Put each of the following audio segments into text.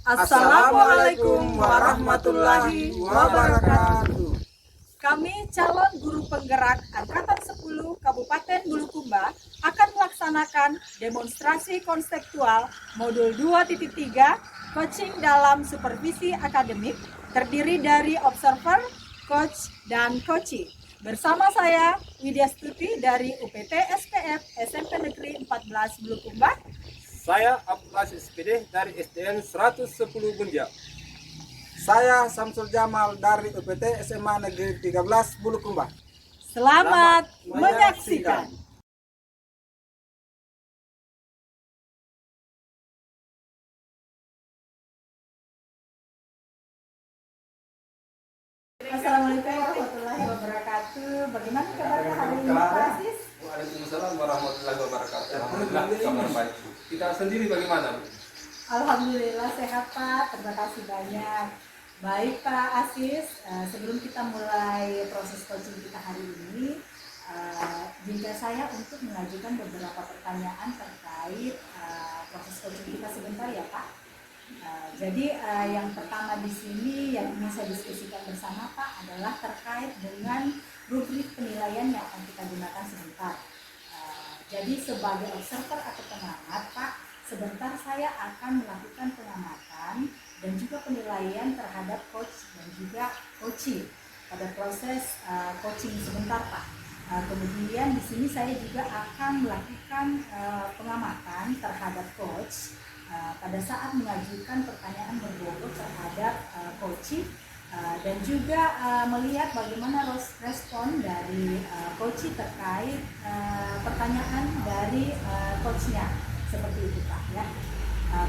Assalamualaikum warahmatullahi wabarakatuh. Kami calon guru penggerak Angkatan 10 Kabupaten Bulukumba akan melaksanakan demonstrasi konseptual modul 2.3 coaching dalam supervisi akademik terdiri dari observer, coach, dan coachee. Bersama saya Widya Stuti dari UPT SPF SMP Negeri 14 Bulukumba. Saya Abdul Aziz SPD dari SDN 110 Bunja. Saya Samsul Jamal dari UPT SMA Negeri 13 Bulukumba. Selamat menyaksikan. Assalamualaikum warahmatullahi wabarakatuh. Bagaimana kabarnya hari ini, Pak Aziz? Waalaikumsalam warahmatullahi wabarakatuh. Alhamdulillah kabar baik. Kita sendiri bagaimana? Alhamdulillah sehat, Pak. Terima kasih banyak. Baik, Pak Aziz, sebelum kita mulai proses coaching kita hari ini, izinkan saya untuk mengajukan beberapa pertanyaan terkait proses coaching kita sebentar ya, Pak. Jadi yang pertama di sini yang ingin saya diskusikan bersama Pak adalah terkait dengan rubrik penilaian yang akan kita gunakan sebentar. Jadi sebagai observer atau pengamat, Pak, sebentar saya akan melakukan pengamatan dan juga penilaian terhadap coach dan juga coachee pada proses coaching sebentar, Pak. Kemudian di sini saya juga akan melakukan pengamatan terhadap coach pada saat mengajukan pertanyaan berbobot terhadap coachee dan juga melihat bagaimana respon dari coachee terkait pertanyaan dari coachnya, seperti itu, Pak, ya.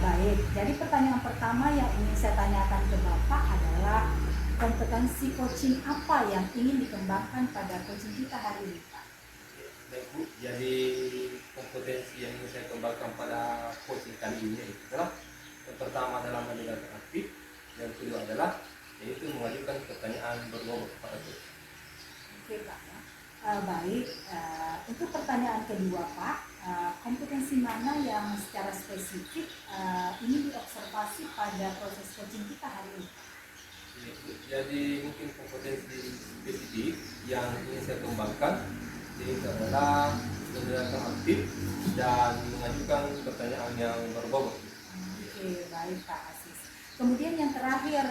Baik, jadi pertanyaan pertama yang ingin saya tanyakan ke Bapak adalah kompetensi coaching apa yang ingin dikembangkan pada coaching kita hari ini, Pak? Baik, Bu. Jadi kompetensi yang ingin saya kembangkan pada coaching kali ini adalah yang pertama adalah mendengarkan aktif, yang kedua adalah yaitu mengajukan pertanyaan berbobot kepada coach. Oke, Pak, ya. Baik, untuk pertanyaan kedua, Pak, kompetensi mana yang secara spesifik ini diobservasi pada proses coaching kita hari ini? Jadi mungkin kompetensi spesifik yang ingin saya kembangkan yaitu adalah mendengarkan aktif dan mengajukan pertanyaan yang berbobot. Oke, baik, Pak Aziz. Kemudian yang terakhir,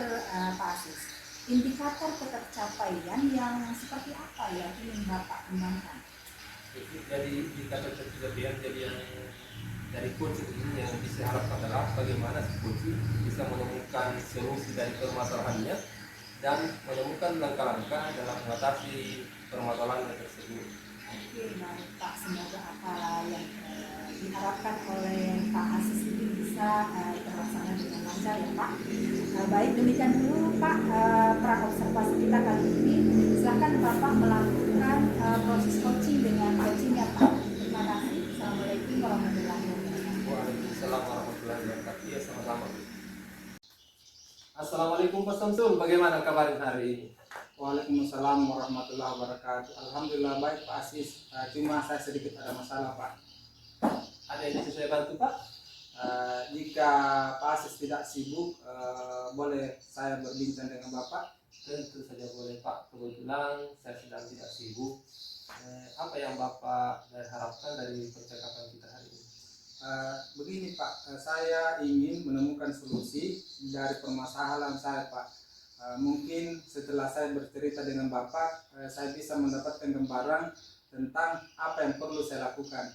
Pak Aziz, indikator ketercapaian yang seperti apa yang ingin Bapak kembangkan? Jadi indikator ketercapaian jadi yang dari coaching ini yang bisa harapkan adalah bagaimana si coaching bisa menemukan solusi dari permasalahannya dan menemukan langkah-langkah dalam mengatasi permasalahan tersebut. Oke, baik, Pak. Semoga apa yang diharapkan oleh Pak Aziz ini bisa terlaksana dengan lancar ya, Pak. Baik, demikian dulu, Pak, pra-observasi kita kali ini. Silakan Bapak melakukan proses coaching dengan coachingnya, Pak. Terima kasih. Assalamualaikum warahmatullahi wabarakatuh. Waalaikumsalam warahmatullahi wabarakatuh. Ya, sama-sama. Assalamualaikum Pak Samsul, bagaimana kabar hari ini? Waalaikumsalam warahmatullahi wabarakatuh. Alhamdulillah baik, Pak Aziz. Cuma saya sedikit ada masalah, Pak. Ada yang bisa saya bantu, Pak? Jika Pak Aziz tidak sibuk, boleh saya berbincang dengan Bapak? Tentu saja boleh, Pak. Kebetulan saya sedang tidak sibuk. Apa yang Bapak harapkan dari percakapan kita hari ini? Begini, Pak, saya ingin menemukan solusi dari permasalahan saya, Pak. Mungkin setelah saya bercerita dengan Bapak, saya bisa mendapatkan gambaran tentang apa yang perlu saya lakukan.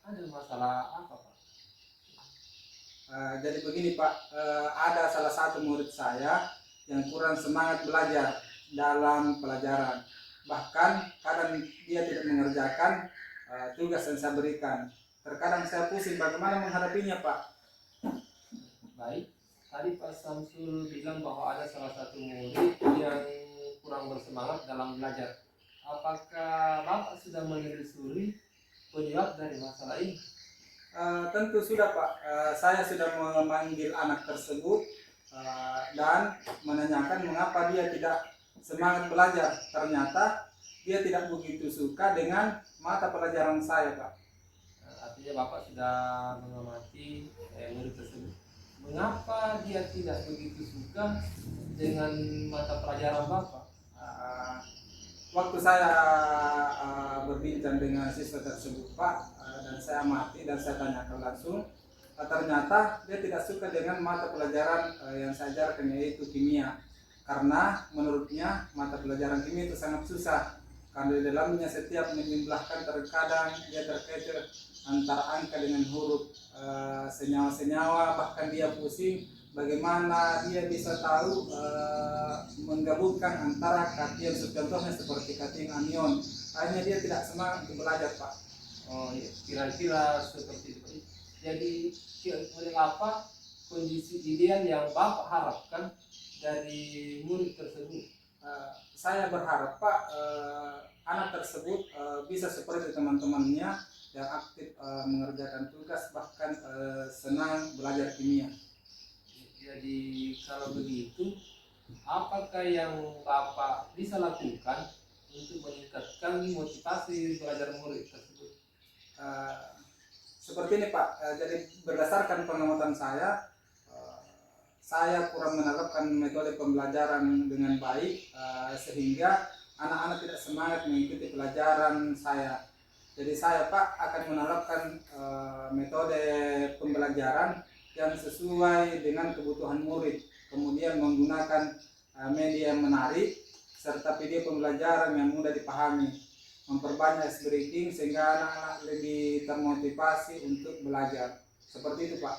Ada masalah apa, Pak? Jadi begini, Pak, ada salah satu murid saya yang kurang semangat belajar dalam pelajaran. Bahkan kadang dia tidak mengerjakan tugas yang saya berikan. Terkadang saya pusing bagaimana menghadapinya, Pak. Baik, tadi Pak Samsul bilang bahwa ada salah satu murid yang kurang bersemangat dalam belajar. Apakah Bapak sudah menelusuri penyebab dari masalah ini? Tentu sudah, Pak. Saya sudah memanggil anak tersebut dan menanyakan mengapa dia tidak semangat belajar. Ternyata dia tidak begitu suka dengan mata pelajaran saya, Pak. Artinya Bapak sudah mengamati murid tersebut. mengapa dia tidak begitu suka dengan mata pelajaran Bapak? Uh, Waktu saya berbincang dengan siswa tersebut Pak, dan saya amati dan saya tanyakan langsung, ternyata dia tidak suka dengan mata pelajaran yang saya ajarkan, yaitu kimia. Karena menurutnya mata pelajaran kimia itu sangat susah, karena di dalamnya setiap menjumlahkan terkadang dia terkecoh antara angka dengan huruf, senyawa-senyawa, bahkan dia pusing bagaimana dia bisa tahu menggabungkan antara kation, contohnya seperti kation anion. Akhirnya dia tidak semangat untuk belajar Pak. Oh iya, kira-kira seperti itu. Jadi model apa kondisi ideal yang Bapak harapkan dari murid tersebut? Saya berharap Pak, anak tersebut bisa seperti teman-temannya yang aktif mengerjakan tugas, bahkan senang belajar kimia. Jadi kalau begitu, apakah yang Bapak bisa lakukan untuk meningkatkan motivasi belajar murid tersebut? Seperti ini Pak, jadi berdasarkan pengamatan saya kurang menerapkan metode pembelajaran dengan baik, sehingga anak-anak tidak semangat mengikuti pelajaran saya. Jadi saya Pak akan menerapkan metode pembelajaran yang sesuai dengan kebutuhan murid, kemudian menggunakan media yang menarik serta video pembelajaran yang mudah dipahami, memperbanyak ice breaking sehingga anak-anak lebih termotivasi untuk belajar. Seperti itu Pak.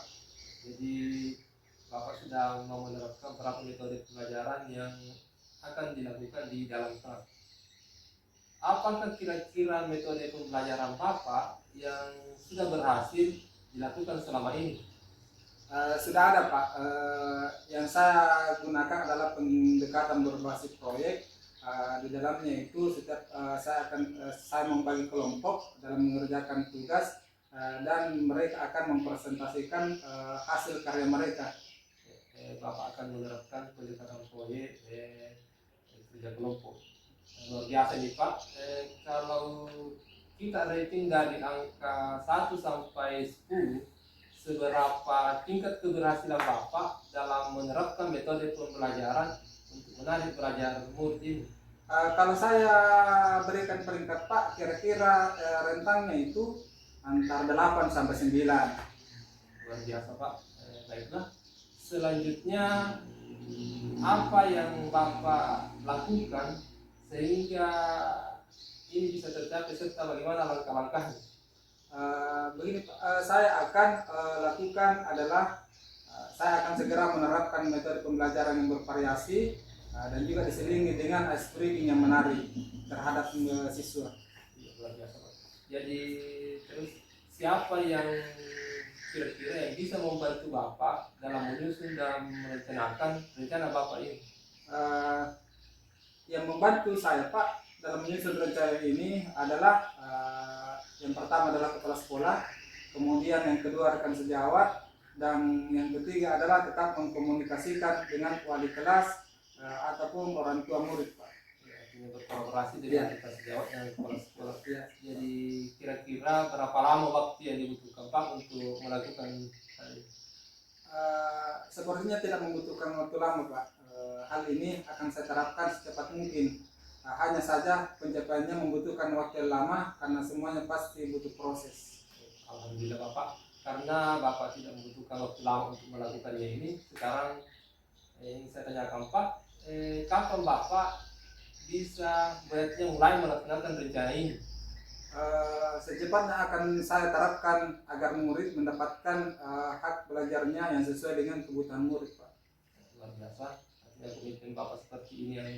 Jadi Bapak sudah mau menerapkan beberapa metode pembelajaran yang akan dilakukan di dalam kelas. Apakah kira-kira metode pembelajaran Bapak yang sudah berhasil dilakukan selama ini? Sudah ada Pak. Yang saya gunakan adalah pendekatan berbasis proyek. Di dalamnya itu setiap saya membagi kelompok dalam mengerjakan tugas, dan mereka akan mempresentasikan hasil karya mereka. Bapak akan menerapkan pendekatan proyek kerja kelompok. Luar biasa nih Pak. Kalau kita rating dari angka 1 sampai 10, seberapa tingkat keberhasilan Bapak dalam menerapkan metode pembelajaran untuk menarik belajar murid ini? Kalau saya berikan peringkat Pak, kira-kira rentangnya itu antara 8 sampai 9. Luar biasa Pak. Baiklah. Selanjutnya, apa yang Bapak lakukan sehingga ini bisa tercapai serta bagaimana langkah-langkahnya? Begini Pak, saya akan lakukan adalah saya akan segera menerapkan metode pembelajaran yang bervariasi, dan juga diselingi dengan ice breaking yang menarik terhadap siswa. Luar biasa Pak. Jadi terus siapa yang kira-kira yang bisa membantu Bapak dalam menyusun dan merencanakan rencana Bapak ini? Yang membantu saya Pak dalam menyusun rencana ini adalah yang pertama adalah kepala sekolah, kemudian yang kedua rekan sejawat, dan yang ketiga adalah tetap mengkomunikasikan dengan wali kelas ataupun orang tua murid Pak. Ya, berkolaborasi dengan kita sejawat dan kepala sekolah. Ya. Jadi kira-kira berapa lama waktu yang dibutuhkan Pak untuk melakukan hal ini? Sepertinya tidak membutuhkan waktu lama Pak. Hal ini akan saya terapkan secepat mungkin. Hanya saja pencapaiannya membutuhkan waktu yang lama karena semuanya pasti butuh proses. Alhamdulillah Bapak, karena Bapak tidak membutuhkan waktu lama untuk melakukannya ini. Sekarang yang saya tanyakan Pak, kapan Bapak bisa mulai melaksanakan rencana ini? Secepatnya akan saya terapkan agar murid mendapatkan hak belajarnya yang sesuai dengan kebutuhan murid Pak. Luar biasa, artinya komitmen Bapak seperti ini yang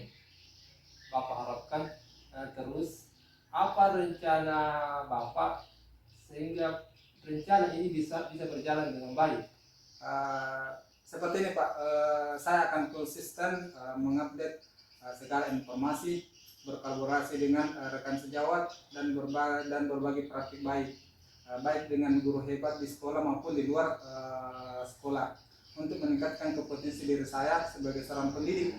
Bapak harapkan. Terus apa rencana Bapak sehingga rencana ini bisa berjalan dengan baik? Seperti ini Pak, saya akan konsisten mengupdate segala informasi, berkolaborasi dengan rekan sejawat, dan berbagi praktik baik, baik dengan guru hebat di sekolah maupun di luar sekolah, untuk meningkatkan kompetensi diri saya sebagai seorang pendidik,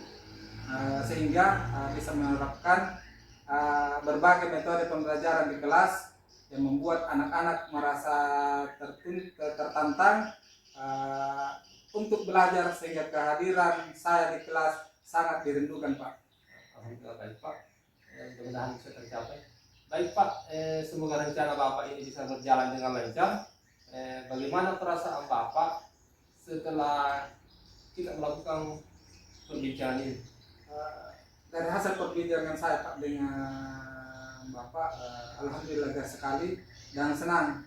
sehingga bisa menerapkan berbagai metode pembelajaran di kelas yang membuat anak-anak merasa tertantang untuk belajar sehingga kehadiran saya di kelas sangat dirindukan Pak. Alhamdulillah baik Pak. Mudah-mudahan bisa tercapai. Baik Pak, semoga rencana Bapak ini bisa berjalan dengan lancar. Bagaimana perasaan Bapak setelah kita melakukan perbincangan ini? Dari hasil perbincangan saya Pak dengan Bapak, alhamdulillah lega sekali dan senang.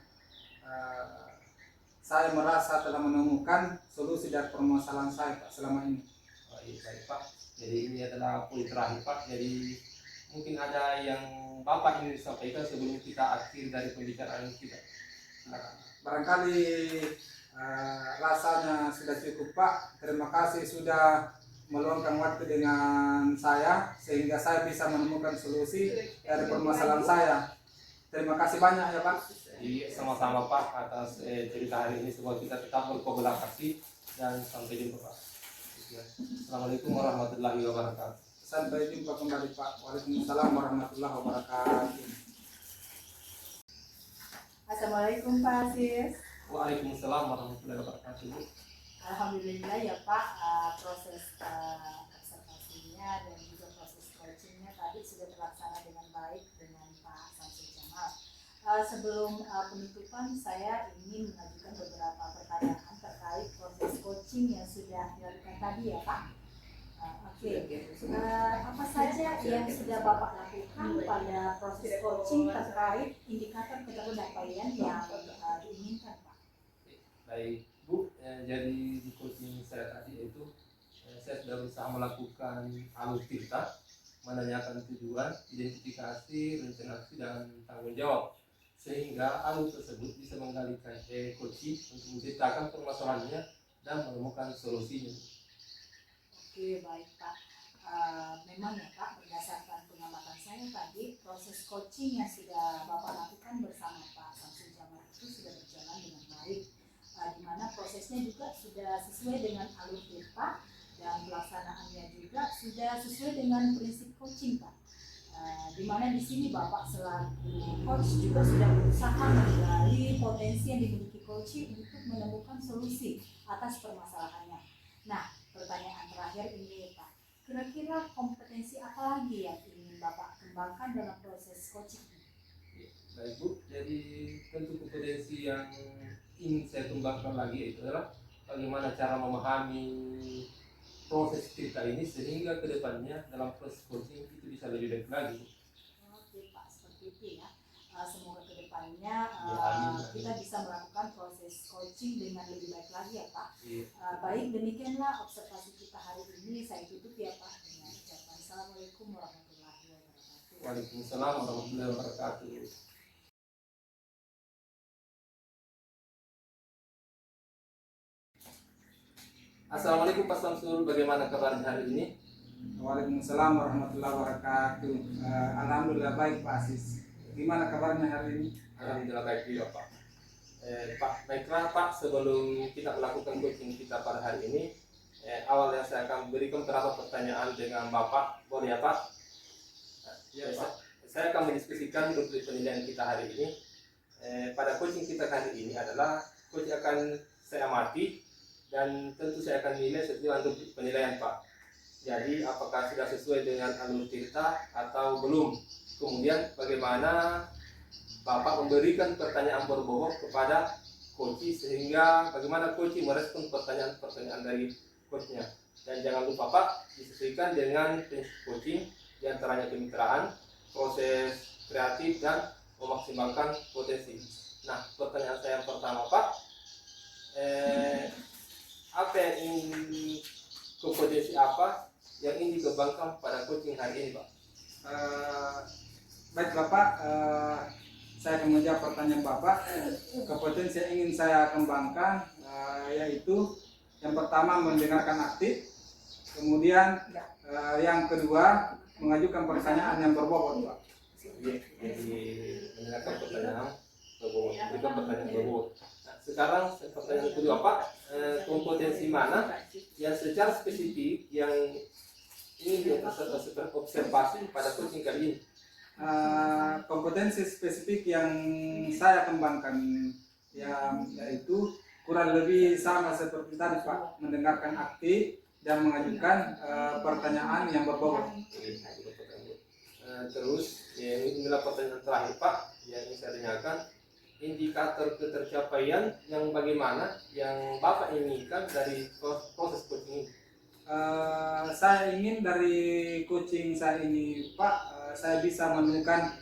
Saya merasa telah menemukan solusi dari permasalahan saya Pak selama ini. Baik Pak. Jadi ini adalah poin terakhir Pak. Jadi mungkin ada yang Bapak ingin disampaikan sebelum kita akhir dari pembicaraan kita. Barangkali rasanya sudah cukup Pak. Terima kasih sudah meluangkan waktu dengan saya sehingga saya bisa menemukan solusi dari permasalahan saya. Terima kasih banyak ya Pak. Iya, sama-sama Pak atas cerita hari ini. Semoga kita tetap berkolaborasi dan sampai jumpa Pak. Assalamualaikum warahmatullahi wabarakatuh. Sampai jumpa kembali Pak. Waalaikumsalam warahmatullahi wabarakatuh. Assalamualaikum Pak Asis. Waalaikumsalam warahmatullahi wabarakatuh. Alhamdulillah ya Pak, proses observasinya dan juga proses coachingnya tadi sudah terlaksana dengan baik dengan Pak Samsul Jamal. Sebelum penutupan saya ingin mengajukan beberapa pertanyaan terkait proses coaching yang sudah dilakukan tadi ya Pak. Apa saja yang sudah Bapak lakukan pada proses coaching terkait indikator pencapaian yang diinginkan Pak? Baik Bu, jadi di coaching saya tadi itu saya sudah berusaha melakukan alur cerita, menanyakan tujuan, identifikasi, rencana aksi dan tanggung jawab, sehingga alur tersebut bisa mengendalikan coaching untuk menceritakan permasalahannya dan menemukan solusinya. Oke, baik Pak. Memang ya Pak, berdasarkan pengamatan saya tadi, proses coaching yang sudah Bapak lakukan bersama Pak Samsul Jamal itu sudah berjalan dengan baik, di mana prosesnya juga sudah sesuai dengan alur cerita dan pelaksanaannya juga sudah sesuai dengan prinsip coaching Pak. Di mana di sini Bapak selaku coach juga sudah berusaha menggali potensi yang dimiliki coaching untuk menemukan solusi atas permasalahannya. Nah, pertanyaan terakhir ini Pak, kira-kira kompetensi apa lagi yang ingin Bapak kembangkan dalam proses coaching ini? Baik Bu, jadi tentu kompetensi yang ingin saya kembangkan lagi itu adalah bagaimana cara memahami proses cerita ini sehingga kedepannya dalam proses coaching itu bisa lebih baik lagi. Oke Pak, seperti itu ya. Semoga kedepannya kita bisa melakukan proses coaching dengan lebih baik lagi ya Pak. Baik, demikianlah observasi kita hari ini. Saya tutup ya Pak dengan ucapan Assalamualaikum warahmatullahi wabarakatuh. Waalaikumsalam warahmatullahi wabarakatuh. Assalamualaikum Pak Samsul, bagaimana kabarnya hari ini? Waalaikumsalam warahmatullahi wabarakatuh. Alhamdulillah baik Pak Asis. Gimana kabarnya hari ini? Alhamdulillah baik juga Pak. Pak, baiklah Pak, sebelum kita melakukan coaching kita pada hari ini, awalnya saya akan berikan beberapa pertanyaan dengan Bapak, boleh ya Pak? Ya Pak. Saya akan mendiskusikan untuk penilaian kita hari ini. Pada coaching kita kali ini adalah coaching akan saya amati dan tentu saya akan nilai sesuai untuk penilaian Pak. Jadi apakah sudah sesuai dengan alur cerita atau belum? Kemudian bagaimana Bapak memberikan pertanyaan berbobot kepada coach sehingga bagaimana coach merespon pertanyaan-pertanyaan dari coachnya. Dan jangan lupa Pak, disesuaikan dengan prinsip coaching diantaranya kemitraan, proses kreatif dan memaksimalkan potensi. Nah, pertanyaan saya yang pertama Pak, apa yang ingin kompetensi apa yang ingin dikembangkan pada coaching hari ini Pak? Baik Bapak, saya akan menjawab pertanyaan Bapak. Kompetensi yang ingin saya kembangkan yaitu yang pertama mendengarkan aktif, kemudian yang kedua mengajukan pertanyaan yang berbobot Pak. Jadi mendengarkan pertanyaan berbobot, berikan pertanyaan berbobot. Sekarang pertanyaan kedua Pak, kompetensi mana yang secara spesifik yang ingin diobservasi pada coaching kali ini? Kompetensi spesifik yang saya kembangkan yaitu kurang lebih sama seperti tadi Pak, mendengarkan aktif dan mengajukan pertanyaan yang berbobot. Terus inilah pertanyaan terakhir Pak yang ingin saya tanyakan, indikator ketercapaian yang bagaimana yang Bapak inginkan dari proses coaching ini? Saya ingin dari coaching saya ini Pak, saya bisa menemukan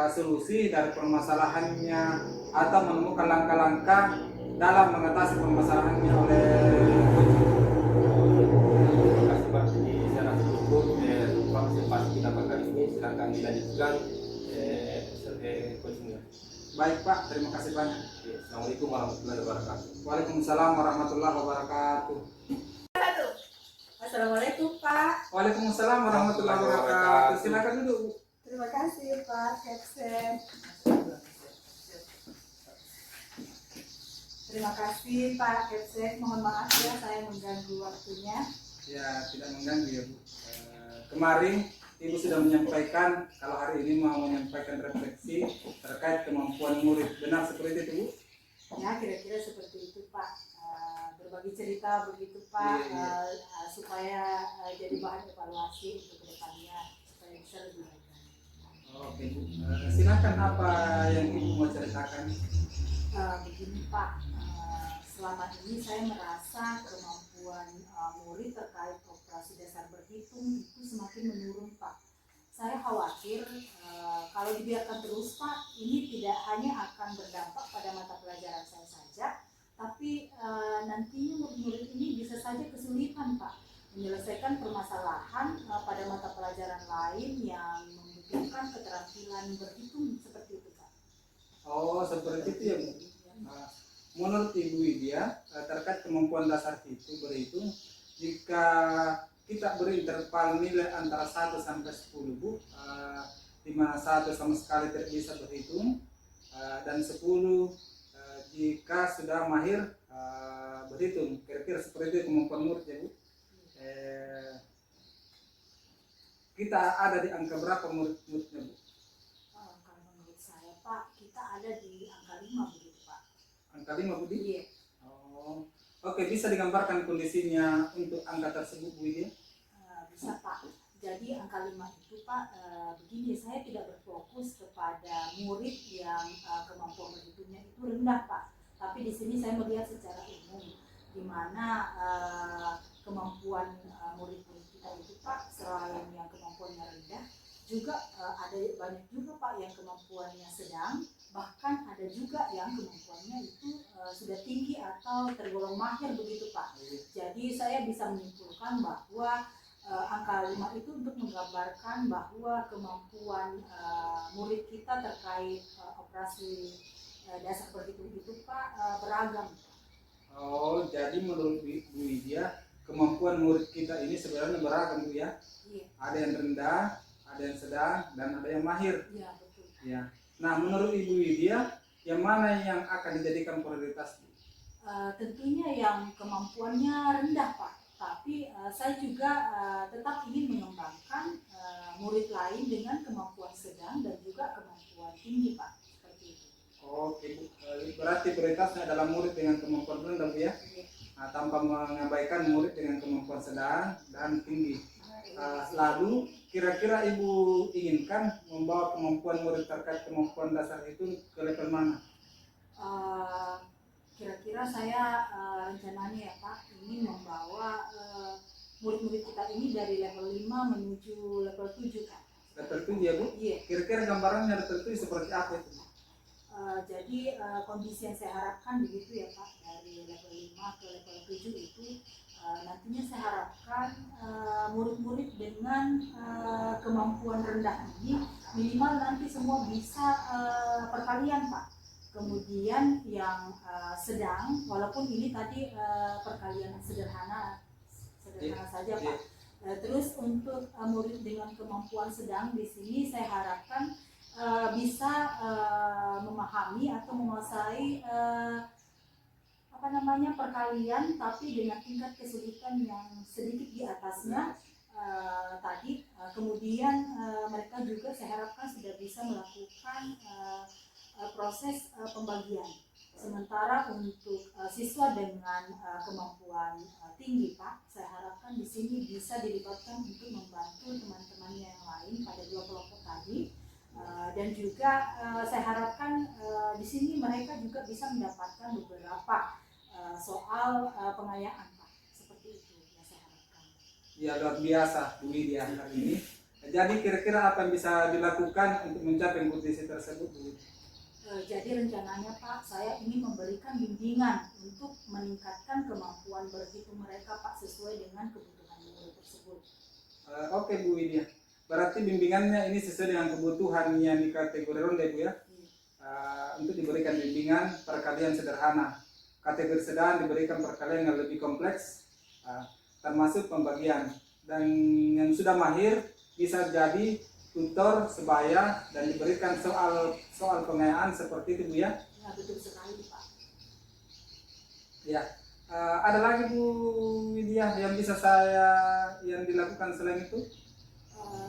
solusi dari permasalahannya atau menemukan langkah-langkah dalam mengatasi permasalahannya oleh coaching. Terima kasih Pak. Jadi saya rasa cukup partisipasi kita kali ini. Silakan dilanjutkan coachingnya. Baik Pak, terima kasih banyak. Assalamualaikum warahmatullahi wabarakatuh. Waalaikumsalam warahmatullahi wabarakatuh. Assalamualaikum Pak. Waalaikumsalam warahmatullahi wabarakatuh. Silakan duduk Bu. Terima kasih Pak Kepsen. Terima kasih Pak Kepsen. Mohon maaf ya saya mengganggu waktunya. Ya, tidak mengganggu ya Bu. Kemarin Ibu sudah menyampaikan kalau hari ini mau menyampaikan refleksi terkait kemampuan murid. Benar seperti itu Bu? Ya kira-kira seperti itu Pak. Berbagi cerita begitu Pak. Supaya jadi bahan evaluasi untuk kedepannya supaya bisa lebih baik. Oke Bu. Silakan apa yang Ibu mau ceritakan? Begini Pak, selama ini saya merasa kemampuan murid terkait operasi dasar berhitung itu semakin menurun Pak. Saya khawatir kalau dibiarkan terus Pak, ini tidak hanya akan berdampak pada mata pelajaran saya saja, tapi nantinya murid-murid ini bisa saja kesulitan Pak menyelesaikan permasalahan pada mata pelajaran lain yang membutuhkan keterampilan berhitung seperti itu Pak. Oh, seperti itu ya Bu. Menurut Ibu Widya, terkait kemampuan dasar itu berhitung, jika kita beri interval nilai antara 1 sampai 10 Bu, di mana 1 sama sekali tidak bisa berhitung, dan 10 jika sudah mahir berhitung. Kira-kira seperti itu kemampuan murid ya Bu. Kita ada di angka berapa murid-muridnya Bu? Kalau menurut saya Pak, kita ada di angka 5 begitu Pak. Angka 5 Bu? Iya. Oh, oke, bisa digambarkan kondisinya untuk angka tersebut Bu ya? Bisa Pak. Jadi angka 5 itu Pak, begini, saya tidak berfokus kepada murid yang kemampuan berhitungnya itu rendah Pak. Tapi di sini saya melihat secara umum, di mana kemampuan murid-murid kita itu Pak, selain yang kemampuannya rendah, juga ada banyak juga Pak yang kemampuannya sedang, bahkan ada juga yang kemampuannya itu sudah tinggi atau tergolong mahir begitu Pak. Jadi saya bisa menyimpulkan bahwa angka 5 itu untuk menggambarkan bahwa kemampuan murid kita terkait operasi dasar berhitung itu Pak beragam. Oh, jadi menurut Bu Widya, kemampuan murid kita ini sebenarnya beragam Bu ya? Iya. Ada yang rendah, ada yang sedang, dan ada yang mahir. Iya, betul. Ya. Nah, menurut Ibu Widya, yang mana yang akan dijadikan prioritas? Tentunya yang kemampuannya rendah Pak. Tapi saya juga tetap ingin mengembangkan murid lain dengan kemampuan sedang dan juga kemampuan tinggi Pak. Seperti itu. Oke Bu, berarti prioritasnya adalah murid dengan kemampuan rendah Bu ya? Nah, tanpa mengabaikan murid dengan kemampuan sedang dan tinggi. Lalu kira-kira Ibu inginkan membawa kemampuan murid terkait kemampuan dasar itu ke level mana? Kira-kira saya rencananya ya Pak ingin membawa murid-murid kita ini dari level 5 menuju level 7 Pak. Level 7 ya Bu? Iya. Kira-kira gambarannya level 7 seperti apa itu? Jadi kondisi yang saya harapkan begitu ya Pak, dari level 5 ke level 7 itu nantinya saya harapkan murid-murid dengan kemampuan rendah ini minimal nanti semua bisa perkalian Pak. Kemudian yang sedang, walaupun ini tadi perkalian sederhana saja Pak. Terus untuk murid dengan kemampuan sedang di sini saya harapkan bisa memahami atau menguasai perkalian, tapi dengan tingkat kesulitan yang sedikit di atasnya tadi. Kemudian mereka juga saya harapkan sudah bisa melakukan proses pembagian Sementara untuk siswa dengan kemampuan tinggi Pak, saya harapkan di sini bisa dilibatkan untuk membantu teman-temannya yang lain pada 2 kelompok tadi. Dan juga saya harapkan di sini mereka juga bisa mendapatkan beberapa soal pengayaan Pak, seperti itu yang saya harapkan. Ya, luar biasa Bu Widya hari ini. Jadi kira-kira apa yang bisa dilakukan untuk mencapai kondisi tersebut Bu? Jadi rencananya Pak, saya ingin memberikan bimbingan untuk meningkatkan kemampuan berhitung mereka Pak, sesuai dengan kebutuhan murid tersebut. Oke Bu Widya, berarti bimbingannya ini sesuai dengan kebutuhan yang di kategori ronde Bu ya. Untuk diberikan bimbingan perkalian sederhana, kategori sedang diberikan perkalian yang lebih kompleks, termasuk pembagian, dan yang sudah mahir bisa jadi tutor sebaya dan diberikan soal pengayaan seperti itu Bu ya. Ya betul sekali Pak. Ya, ada lagi Bu Widya yang bisa yang dilakukan selain itu?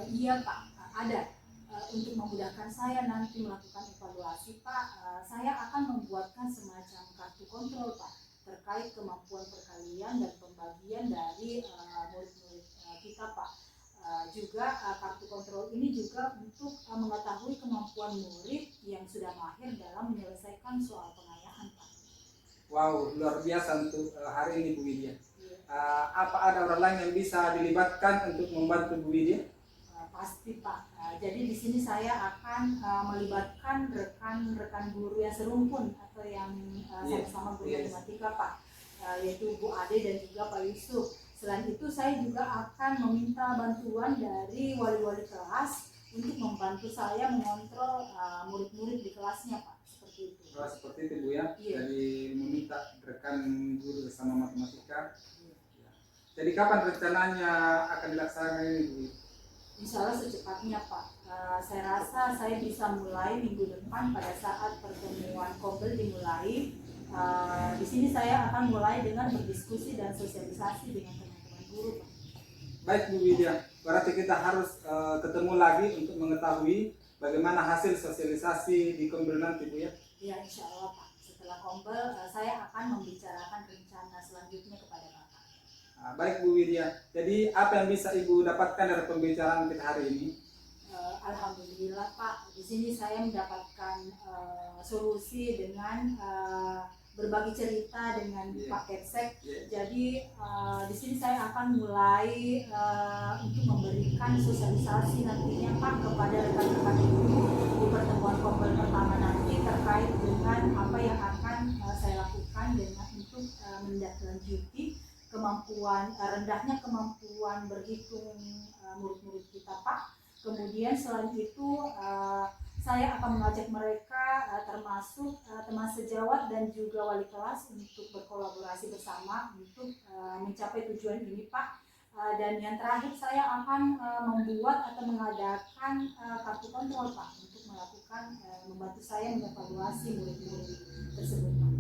Iya Pak, ada. Untuk memudahkan saya nanti melakukan evaluasi Pak, saya akan membuatkan semacam kartu kontrol Pak terkait kemampuan perkalian dan pembagian dari murid-murid kita Pak. Juga kartu kontrol ini juga untuk mengetahui kemampuan murid yang sudah mahir dalam menyelesaikan soal pengayaan Pak. Wow, luar biasa untuk hari ini Bu Widya. Apa ada orang lain yang bisa dilibatkan untuk membantu Bu Widya? Pasti Pak. Jadi di sini saya akan melibatkan rekan-rekan guru yang serumpun atau yang sama-sama guru matematika Pak, yaitu Bu Ade dan juga Pak Yusuf. Selain itu saya juga akan meminta bantuan dari wali-wali kelas untuk membantu saya mengontrol murid-murid di kelasnya Pak. Seperti itu. Seperti itu Bu ya. Iya. Jadi meminta rekan guru bersama matematika. Iya. Jadi kapan rencananya akan dilaksanakan ini Bu? Insya Allah secepatnya Pak. Saya rasa saya bisa mulai minggu depan pada saat pertemuan Kombel dimulai. Di sini saya akan mulai dengan berdiskusi dan sosialisasi dengan teman-teman guru Pak. Baik Bu Widya, berarti kita harus ketemu lagi untuk mengetahui bagaimana hasil sosialisasi di Kombel nanti Bu ya. Ya insya Allah Pak. Setelah Kombel saya akan membicarakan rencana selanjutnya kepada Bapak. Baik Bu Widya, jadi apa yang bisa Ibu dapatkan dari pembicaraan kita hari ini? Alhamdulillah Pak, di sini saya mendapatkan solusi dengan berbagi cerita dengan Pak Kepsek. Jadi di sini saya akan mulai untuk memberikan sosialisasi nantinya Pak kepada rekan-rekan guru di pertemuan Kombel pertama nanti terkait dengan apa yang akan saya lakukan dengan untuk menindaklanjuti rendahnya kemampuan berhitung murid-murid kita Pak. Kemudian selain itu saya akan mengajak mereka termasuk teman sejawat dan juga wali kelas untuk berkolaborasi bersama untuk mencapai tujuan ini Pak. Dan yang terakhir saya akan membuat atau mengadakan kartu kontrol Pak untuk membantu saya mengevaluasi murid-murid tersebut Pak.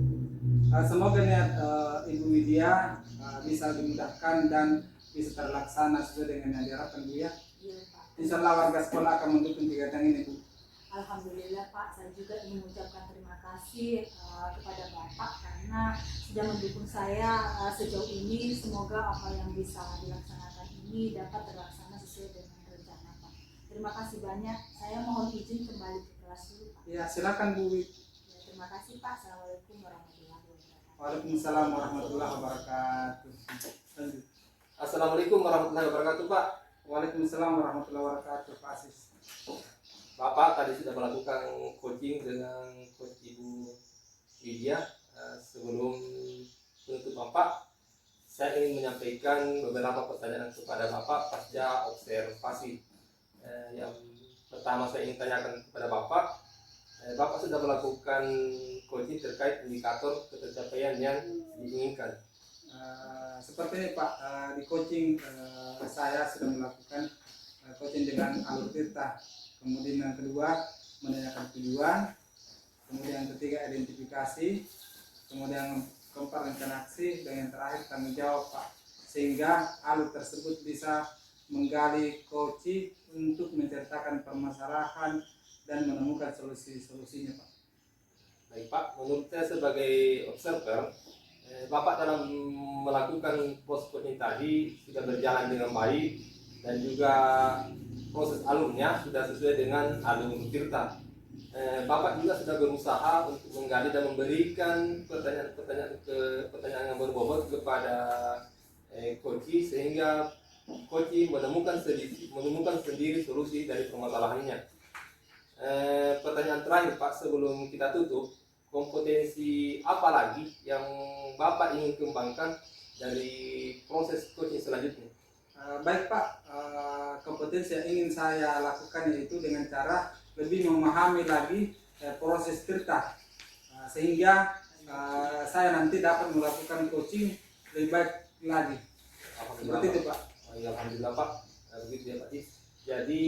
Semoga niat Ibu Widya bisa dimudahkan dan bisa terlaksana sesuai dengan yang diharapkan Bu ya. Iya Pak. Insya Allah warga sekolah akan mendukung kegiatan ini Bu. Alhamdulillah Pak, saya juga ingin mengucapkan terima kasih kepada Bapak karena sudah mendukung saya sejauh ini. Semoga apa yang bisa dilaksanakan ini dapat terlaksana sesuai dengan rencana Pak. Terima kasih banyak. Saya mohon izin kembali ke kelas dulu Pak. Ya silakan Bu. Ya, terima kasih Pak. Assalamualaikum warahmatullahi wabarakatuh. Waalaikumsalam warahmatullahi wabarakatuh. Assalamualaikum warahmatullahi wabarakatuh Pak. Waalaikumsalam warahmatullahi wabarakatuh Pak Asis. Bapak tadi sudah melakukan coaching dengan coach Ibu Widya. Sebelum menutup Bapak, saya ingin menyampaikan beberapa pertanyaan kepada Bapak pasca observasi. Yang pertama saya ingin tanyakan kepada Bapak, Bapak sudah melakukan coaching terkait indikator ketercapaian yang diinginkan. Seperti ini Pak, di coaching saya sudah melakukan coaching dengan alur tirta. Kemudian yang kedua menanyakan tujuan, kemudian yang ketiga identifikasi, kemudian yang keempat rencana aksi, dan yang terakhir tanggung jawab Pak. Sehingga alur tersebut bisa menggali coaching untuk menceritakan permasalahan dan menemukan solusi-solusinya Pak. Baik Pak, menurut saya sebagai observer, Bapak dalam melakukan proses coaching tadi sudah berjalan dengan baik dan juga proses alurnya sudah sesuai dengan alur Tirta. Bapak juga sudah berusaha untuk menggali dan memberikan pertanyaan yang berbobot kepada coaching sehingga coaching menemukan sendiri solusi dari permasalahannya. Pertanyaan terakhir Pak sebelum kita tutup, kompetensi apa lagi yang Bapak ingin kembangkan dari proses coaching selanjutnya? Baik Pak, kompetensi yang ingin saya lakukan yaitu dengan cara lebih memahami lagi proses Tirta, sehingga saya nanti dapat melakukan coaching lebih baik lagi. Seperti itu Pak. Alhamdulillah Pak, begitu ya Pak. Jadi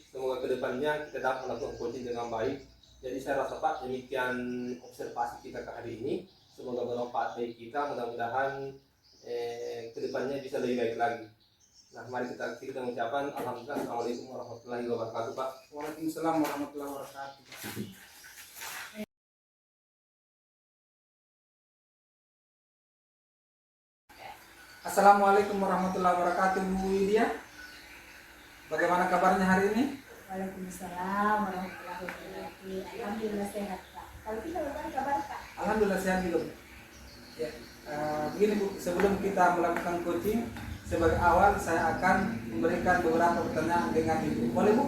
semoga kedepannya kita dapat melakukan coaching dengan baik. Jadi saya rasa Pak demikian observasi kita ke hari ini. Semoga bermanfaat bagi kita. Mudah-mudahan kedepannya bisa lebih baik lagi. Nah, mari kita akhiri dengan ucapan alhamdulillah. Assalamualaikum warahmatullahi wabarakatuh Pak. Waalaikumsalam warahmatullahi wabarakatuh. Assalamualaikum warahmatullahi wabarakatuh, Bu Widya. Bagaimana kabarnya hari ini? Waalaikumsalam warahmatullahi wabarakatuh. Alhamdulillah sehat Pak. Kalau kita bagaimana kabar Pak? Alhamdulillah sehat juga, Bu. Ya, begini Bu, sebelum kita melakukan coaching, sebagai awal saya akan memberikan beberapa pertanyaan dengan Ibu. Boleh Bu?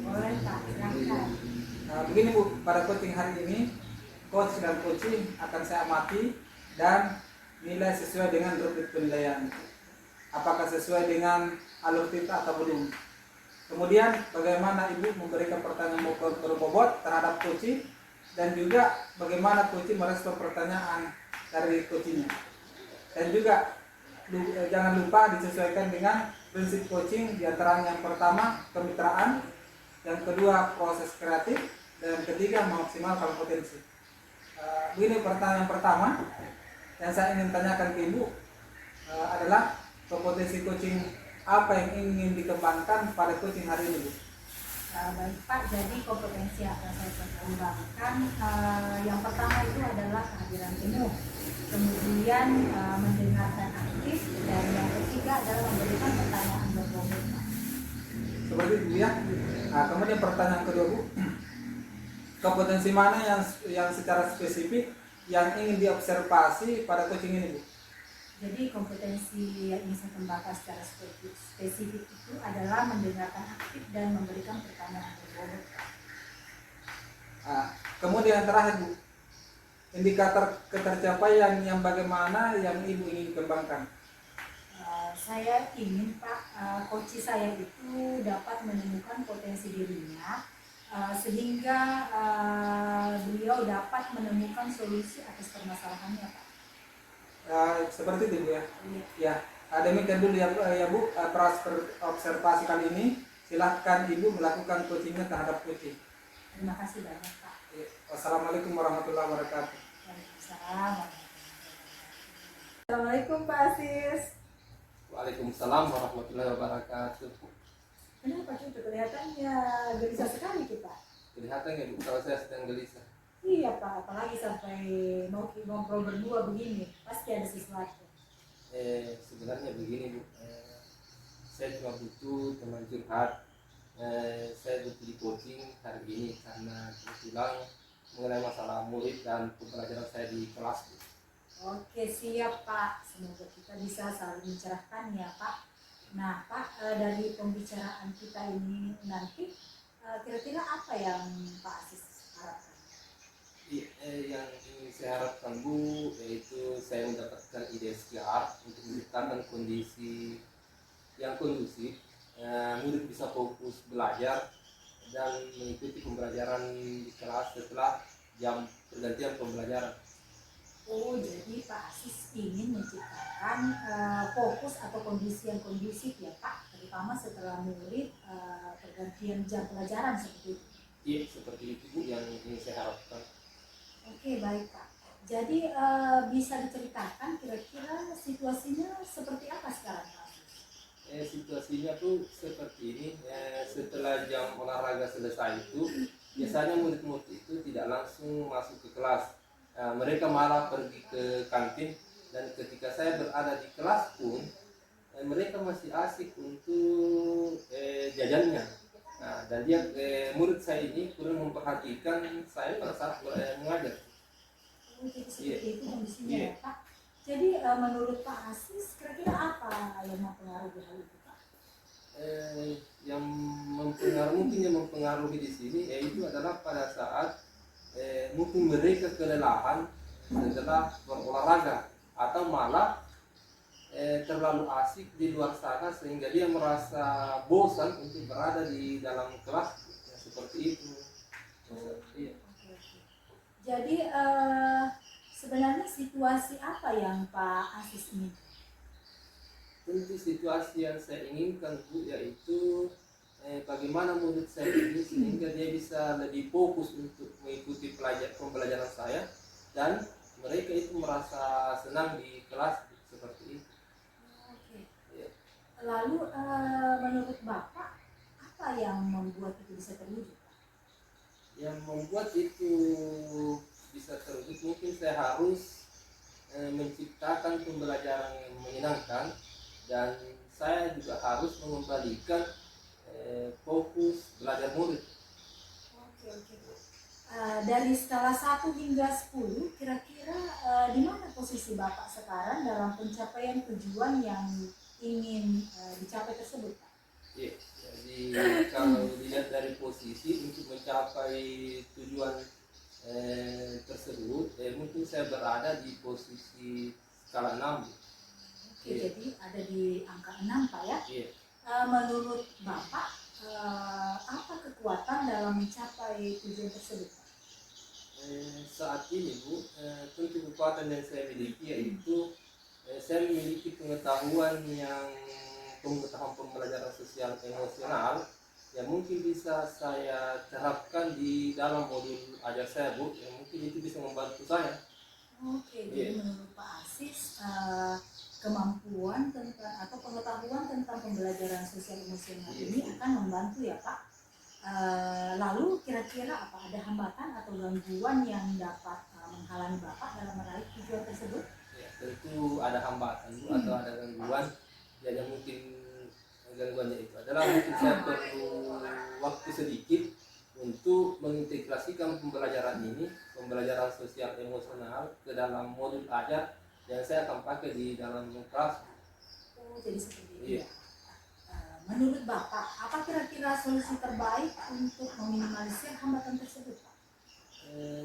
Boleh Pak, silahkan. Begini Bu, pada coaching hari ini, coach dan coaching akan saya amati dan nilai sesuai dengan rubrik penilaian. Apakah sesuai dengan alur Tirta atau belum? Kemudian bagaimana Ibu memberikan pertanyaan berbobot terhadap coaching dan juga bagaimana coaching merespon pertanyaan dari coachingnya. Dan juga jangan lupa disesuaikan dengan prinsip coaching, diantaranya yang pertama kemitraan, yang kedua proses kreatif, dan yang ketiga memaksimalkan potensi. Begini pertanyaan pertama yang saya ingin tanyakan ke Ibu adalah kompetensi coaching apa yang ingin dikembangkan pada coaching hari ini, Bu? Baik Pak, jadi kompetensi yang akan saya kembangkan yang pertama itu adalah kehadiran penuh, kemudian mendengarkan aktif, dan yang ketiga adalah memberikan pertanyaan berbobot. Seperti itu ya. Nah, kemudian pertanyaan kedua Bu, kompetensi mana yang secara spesifik yang ingin diobservasi pada coaching ini Bu? Jadi kompetensi yang ingin saya kembangkan secara spesifik itu adalah mendengarkan aktif dan memberikan pertanyaan berbobot. Kemudian yang terakhir Bu, indikator ketercapaian yang bagaimana yang Ibu ingin kembangkan? Saya ingin Pak, coach saya itu dapat menemukan potensi dirinya sehingga beliau dapat menemukan solusi atas permasalahannya Pak. Seperti itu Bu ya. Iya. Ya, demikian dulu ya Bu, proses observasi kali ini. Silahkan Ibu melakukan coachingnya terhadap coaching. Terima kasih banyak Pak. Wassalamualaikum warahmatullahi wabarakatuh. Waalaikumsalam. Assalamualaikum Pak Asis. Waalaikumsalam warahmatullahi wabarakatuh. Kenapa cucu kelihatannya gelisah sekali kita? Kelihatan ya Bu, kalau saya sedang gelisah. Iya Pak, apalagi sampai mau ngobrol berdua begini, pasti ada sesuatu. Sebenarnya begini Bu, saya cuma butuh teman curhat. Saya butuh di coaching hari ini karena kebetulan mengenai masalah murid dan pembelajaran saya di kelas Bu. Oke siap Pak, semoga kita bisa saling mencerahkan ya Pak. Nah Pak, dari pembicaraan kita ini nanti kira-kira apa yang Pak Asis harapkan? Yang ingin saya harapkan Bu, yaitu saya mendapatkan ide SPR untuk menciptakan kondisi yang kondusif, murid bisa fokus belajar dan mengikuti pembelajaran di kelas setelah jam pergantian pembelajaran. Oh, jadi Pak Asis ingin menciptakan fokus atau kondisi yang kondusif ya Pak, terutama setelah murid pergantian jam pelajaran seperti itu. Iya, seperti itu Bu yang ingin saya harapkan. Oke, baik Pak. Jadi bisa diceritakan kira-kira situasinya seperti apa sekarang Pak? Situasinya tuh seperti ini, setelah jam olahraga selesai itu biasanya murid-murid itu tidak langsung masuk ke kelas, mereka malah pergi ke kantin, dan ketika saya berada di kelas pun mereka masih asik untuk jajannya. Nah, dan dia murid saya ini kurang memperhatikan saya pada saat mengajar. Oh, jadi seperti Iya. itu kondisinya Iya. ya Pak. Jadi menurut Pak Asis kira-kira apa yang mempengaruhi hal itu Pak? Yang mempengaruhi di sini yaitu adalah pada saat mungkin mereka kelelahan setelah berolahraga, atau malah terlalu asik di luar sana sehingga dia merasa bosan untuk berada di dalam kelas, ya, seperti itu. Iya. Oke, oke. Jadi sebenarnya situasi apa yang Pak Asis ini? Tentu situasi yang saya inginkan Bu, yaitu bagaimana murid saya ini sehingga dia bisa lebih fokus untuk mengikuti pembelajaran saya, dan mereka itu merasa senang di kelas, seperti itu. Oke. Ya. Lalu menurut Bapak apa yang membuat itu bisa terwujud? Yang membuat itu bisa terwujud, mungkin saya harus menciptakan pembelajaran yang menyenangkan, dan saya juga harus mengembalikan fokus belajar murid. Oke, oke. Dari skala 1 hingga 10, kira-kira di mana posisi Bapak sekarang dalam pencapaian tujuan yang ingin dicapai tersebut, Pak? Ya, jadi kalau dilihat dari posisi untuk mencapai tujuan tersebut, mungkin saya berada di posisi skala 6. Oke, Iya. jadi ada di angka 6, Pak ya. Iya. Menurut Bapak, apa kekuatan dalam mencapai tujuan tersebut, Pak? Saat ini Bu, tentu kekuatan yang saya miliki yaitu saya memiliki pengetahuan pembelajaran sosial emosional yang mungkin bisa saya terapkan di dalam modul ajar saya Bu, yang mungkin itu bisa membantu saya. Oke, jadi Iya. menurut Pak Asis, kemampuan tentang atau pengetahuan tentang pembelajaran sosial emosional Iya. ini akan membantu ya Pak. Lalu kira-kira apa ada hambatan atau gangguan yang dapat menghalangi Bapak dalam meraih tujuan tersebut? Ya, tentu ada hambatan Bu, atau ada gangguan. Ya, yang mungkin gangguannya itu adalah mungkin saya perlu waktu sedikit untuk mengintegrasikan pembelajaran sosial emosional ke dalam modul ajar yang saya akan pakai di dalam kelas. Oh, jadi seperti itu Iya. ya. Menurut Bapak, apa kira-kira solusi terbaik untuk meminimalisir hambatan tersebut, Pak?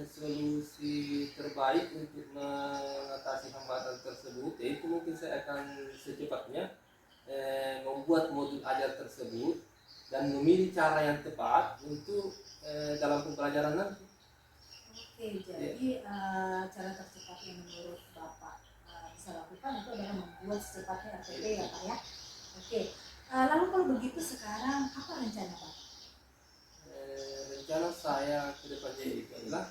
Solusi terbaik untuk mengatasi hambatan tersebut yaitu mungkin saya akan secepatnya membuat modul ajar tersebut dan memilih cara yang tepat untuk dalam pembelajaran nanti. Oke, jadi cara tercepat yang menurut Bapak bisa lakukan itu adalah membuat secepatnya RPP ya Pak ya. Oke, lalu kalau begitu sekarang apa rencana Pak? Rencana saya ke depannya itu adalah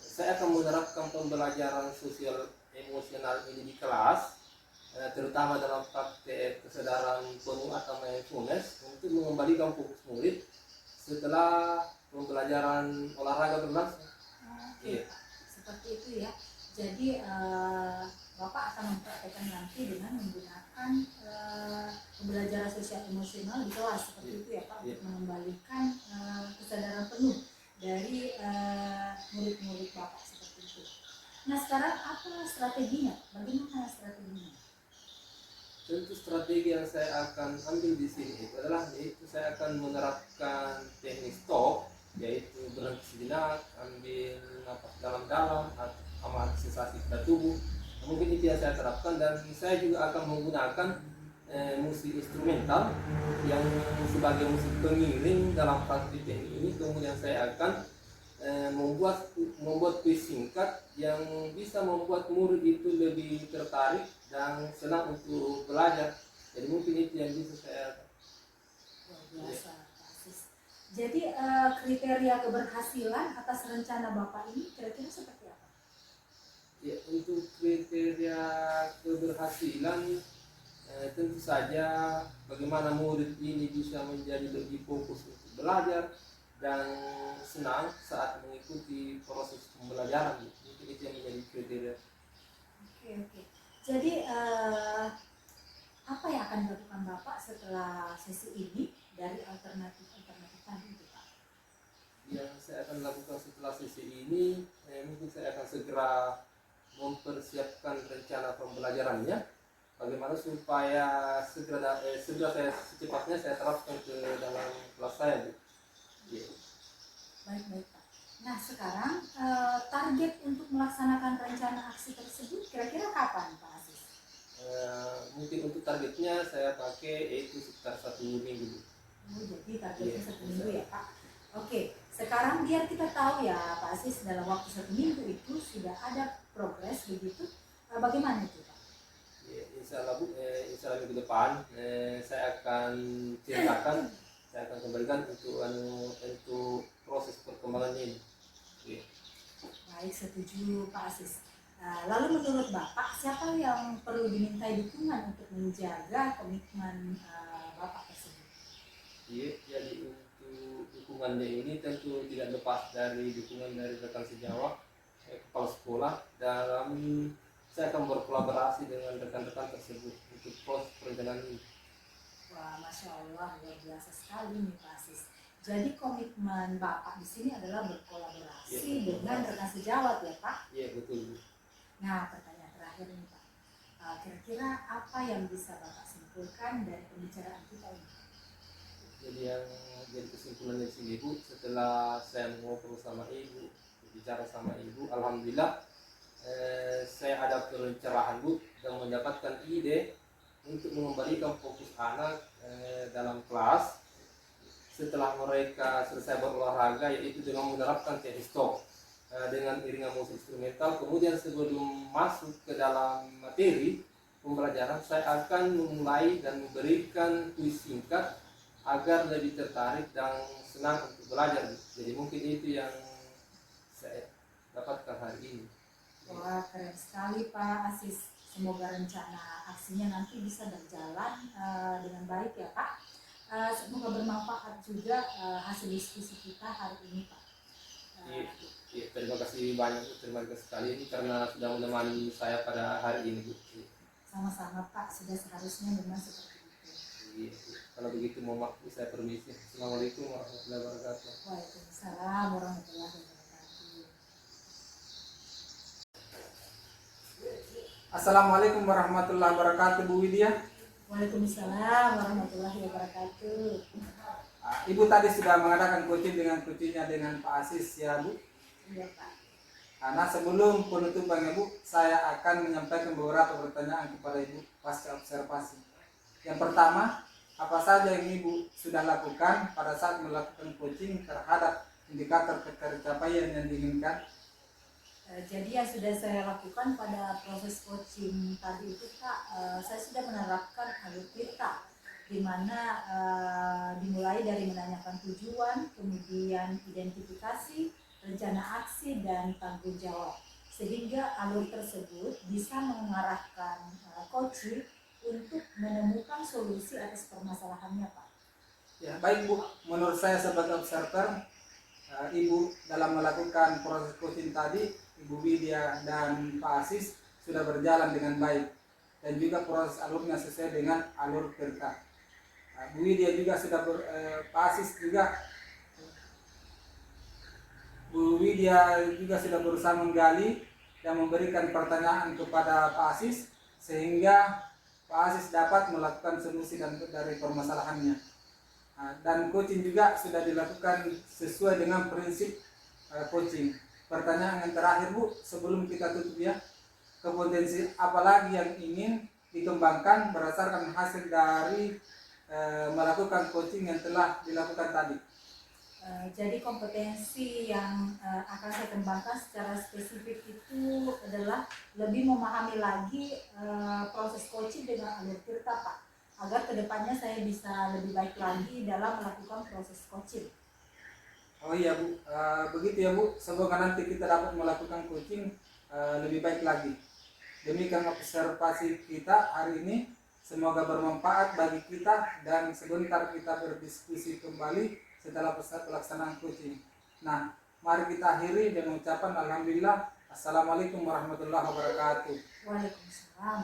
saya akan menerapkan pembelajaran sosial emosional ini di kelas, terutama dalam praktek kesadaran penuh atau mindfulness untuk mengembalikan fokus murid setelah pembelajaran olahraga berlangsung. Oke, Iya. Pak. Seperti itu ya. Jadi Bapak akan mempraktekkan nanti dengan menggunakan pembelajaran sosial emosional di kelas seperti itu ya Pak, Iya. untuk mengembalikan kesadaran penuh dari murid-murid Bapak seperti itu. Nah sekarang apa strateginya? Bagaimana strateginya? Tentu strategi yang saya akan ambil di sini itu adalah yaitu saya akan menerapkan teknik stop, yaitu berhenti sejenak, ambil napas dalam-dalam, amati sensasi pada tubuh. Mungkin itu yang saya terapkan, dan saya juga akan menggunakan musik instrumental yang sebagai musik pengiring dalam praktik teknik ini. Kemudian saya akan membuat kuis singkat yang bisa membuat murid itu lebih tertarik dan senang untuk belajar. Jadi mungkin itu yang bisa saya. Luar biasa Pak Asis. Jadi kriteria keberhasilan atas rencana Bapak ini kira-kira seperti apa? Ya, untuk kriteria keberhasilan tentu saja bagaimana murid ini bisa menjadi lebih fokus untuk belajar dan senang saat mengikuti proses pembelajaran. Mungkin itu yang menjadi kriteria. Oke. Jadi apa yang akan dilakukan Bapak setelah sesi ini dari alternatif tadi itu Pak? Yang saya akan lakukan setelah sesi ini, mungkin saya akan segera mempersiapkan rencana pembelajarannya, bagaimana supaya segera saya secepatnya saya terapkan ke dalam kelas saya, Bu. Yeah. Baik Pak. Nah sekarang target untuk melaksanakan rencana aksi tersebut kira-kira kapan Pak Aziz? Mungkin untuk targetnya saya pakai yaitu sekitar 1 minggu. Oh, jadi targetnya Iya, 1 minggu ya Pak. Oke, sekarang biar kita tahu ya Pak Aziz dalam waktu 1 minggu itu sudah ada progres begitu. Bagaimana itu Pak? Ya, insya Allah Bu, insya Allah minggu depan saya akan ceritakan, saya akan kembalikan untuk proses perkembangannya ini. Ya. Baik, setuju Pak Aziz. Lalu menurut Bapak, siapa yang perlu dimintai dukungan untuk menjaga komitmen Bapak tersebut? Iya, jadi untuk dukungannya ini tentu tidak lepas dari dukungan dari rekan sejawat, kepala sekolah dalam saya akan berkolaborasi dengan rekan-rekan tersebut untuk proses perencanaan ini. Wah, Masya Allah, luar biasa sekali nih Pak Aziz. Jadi komitmen Bapak di sini adalah berkolaborasi Ya, dengan rekan sejawat ya Pak? Iya, betul Bu. Nah, pertanyaan terakhir nih Pak. Kira-kira apa yang bisa Bapak simpulkan dari pembicaraan kita ini? Jadi yang jadi kesimpulannya di sini Bu, setelah saya ngobrol sama Ibu, bicara sama Ibu, alhamdulillah saya ada pencerahan Bu dan mendapatkan ide untuk mengembalikan fokus anak dalam kelas setelah mereka selesai berolahraga, yaitu dengan menerapkan teknik stop dengan iringan musik instrumental. Kemudian sebelum masuk ke dalam materi pembelajaran, saya akan memulai dan memberikan kuis singkat agar lebih tertarik dan senang untuk belajar. Jadi mungkin itu yang saya dapatkan hari ini. Wah, keren sekali Pak Aziz. Semoga rencana aksinya nanti bisa berjalan dengan baik ya Pak. Semoga bermanfaat juga hasil diskusi kita hari ini Pak. Iya, terima kasih banyak Bu, terima kasih sekali ini karena sudah menemani saya pada hari ini Bu. Sama-sama Pak, sudah seharusnya memang seperti itu. Iya, kalau begitu mohon maaf saya permisi. Assalamualaikum warahmatullahi wabarakatuh. Waalaikumsalam warahmatullahi wabarakatuh. Assalamualaikum warahmatullahi wabarakatuh, Bu Widya. Waalaikumsalam warahmatullahi wabarakatuh. Ibu tadi sudah mengadakan coaching dengan Pak Aziz ya Bu. Iya Pak. Nah sebelum penutupan Bu, saya akan menyampaikan beberapa pertanyaan kepada Ibu pasca observasi. Yang pertama, apa saja yang Ibu sudah lakukan pada saat melakukan coaching terhadap indikator tercapaian yang diinginkan? Jadi yang sudah saya lakukan pada proses coaching tadi itu Pak, saya sudah menerapkan alur kita, di mana dimulai dari menanyakan tujuan, kemudian identifikasi, rencana aksi, dan tanggung jawab. Sehingga alur tersebut bisa mengarahkan coaching untuk menemukan solusi atas permasalahannya Pak. Ya, baik Bu, menurut saya sebagai observer, Ibu dalam melakukan proses coaching tadi, Ibu Widya dan Pak Aziz sudah berjalan dengan baik dan juga proses alurnya sesuai dengan alur perka. Bu Widya juga sudah Pak Aziz juga Bu Widya juga sudah berusaha menggali dan memberikan pertanyaan kepada Pak Aziz sehingga Pak Aziz dapat melakukan solusi dari permasalahannya. Dan coaching juga sudah dilakukan sesuai dengan prinsip coaching. Pertanyaan yang terakhir Bu, sebelum kita tutup ya, kompetensi apalagi yang ingin dikembangkan berdasarkan hasil dari melakukan coaching yang telah dilakukan tadi? Jadi kompetensi yang akan saya kembangkan secara spesifik itu adalah lebih memahami lagi proses coaching dengan alur tirta Pak, agar kedepannya saya bisa lebih baik lagi dalam melakukan proses coaching. Oh iya Bu, begitu ya Bu, semoga nanti kita dapat melakukan coaching lebih baik lagi. Demikian observasi kita hari ini, semoga bermanfaat bagi kita dan sebentar kita berdiskusi kembali setelah pelaksanaan coaching. Nah, mari kita akhiri dengan ucapan alhamdulillah, Assalamualaikum warahmatullahi wabarakatuh. Waalaikumsalam.